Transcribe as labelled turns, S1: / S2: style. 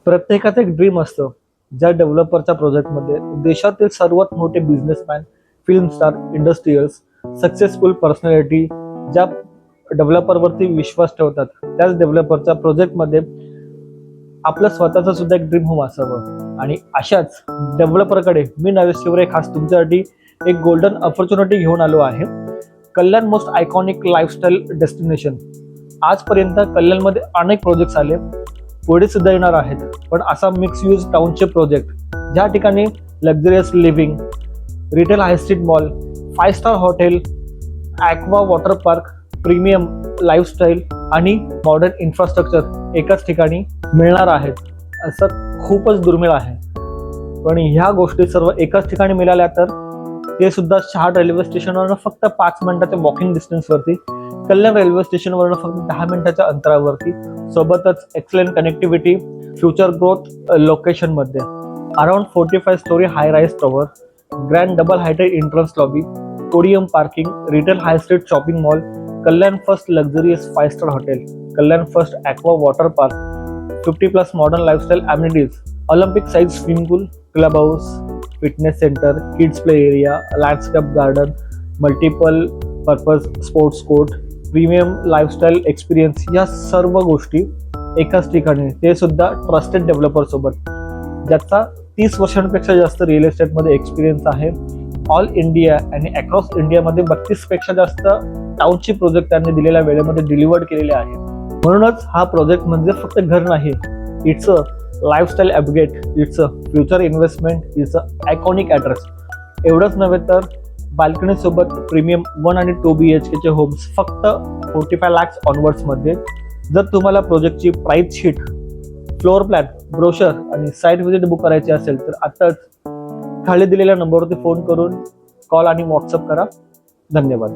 S1: प्रत्येकाचं एक ड्रीम असतं. ज्या डेव्हलपरच्या प्रोजेक्टमध्ये देशातील सर्वात मोठे businessman, film star, industrials, successful personality ज्या डेव्हलपरवरती विश्वास ठेवतात, त्याच डेव्हलपरच्या प्रोजेक्टमध्ये आपलं स्वतःचं सुद्धा एक ड्रीम होम असावं. आणि अशाच डेव्हलपरकडे मी नरेश शिवरे खास तुमच्यासाठी एक गोल्डन ऑपॉर्च्युनिटी घेऊन आलो आहे. कल्याण मोस्ट आयकॉनिक लाईफस्टाईल डेस्टिनेशन. आजपर्यंत कल्याणमध्ये अनेक प्रोजेक्ट्स आले, पुढे सुद्धा येणार आहेत. पण असा मिक्स यूज टाउनशिप प्रोजेक्ट ज्या ठिकाणी luxurious living, retail high street mall, 5 star hotel, aqua water park, premium lifestyle आणि मॉडर्न इन्फ्रास्ट्रक्चर एकाच ठिकाणी मिळणार आहेत, असं खूपच दुर्मिळ आहे. पण ह्या गोष्टी सर्व एकाच ठिकाणी मिळाल्या तर ते सुद्धा शहाड रेल्वे स्टेशनवरून फक्त 5 मिनिटाच्या वॉकिंग डिस्टन्सवरती, कल्याण रेल्वे स्टेशनवरून फक्त 10 मिनिटाच्या अंतरावरती, सोबतच एक्सलेंट कनेक्टिव्हिटी, फ्युचर ग्रोथ लोकेशनमध्ये. Around 45 storey high rise tower, grand double heighted entrance lobby, podium parking, retail high street shopping mall, Kalyan first luxurious 5 star hotel, Kalyan first aqua water park, 50+ modern lifestyle amenities, Olympic size swimming pool, club house, fitness centre, kids play area, landscape garden, multiple purpose sports court, premium lifestyle experience, या सर्व गोष्टी एकाच ठिकाणी, ते सुद्धा trusted developer सोबत, ज्याचा 30 वर्षांपेक्षा जास्त रिअल एस्टेटमध्ये एक्सपिरियन्स आहे. ऑल इंडिया आणि अक्रॉस इंडियामध्ये 32 पेक्षा जास्त टाउनशिप प्रोजेक्ट त्यांनी दिलेल्या वेळेमध्ये डिलिव्हर्ड केलेले आहे. म्हणूनच हा प्रोजेक्ट म्हणजे फक्त घर नाही, it's a lifestyle upgrade, it's a future investment, it's a iconic address. एवढंच नव्हे तर बाल्कनी सोबत प्रीमियम 1 आणि 2 BHKचे होम्स फक्त 45 lakhs ऑनवर्ड्समध्ये. जर तुम्हाला प्रोजेक्टची price sheet, floor plan, brochure आणि साईट व्हिजिट बुक करायची असेल तर आताच खाली दिलेल्या नंबरवरती फोन करून कॉल आणि व्हॉट्सअप करा. धन्यवाद.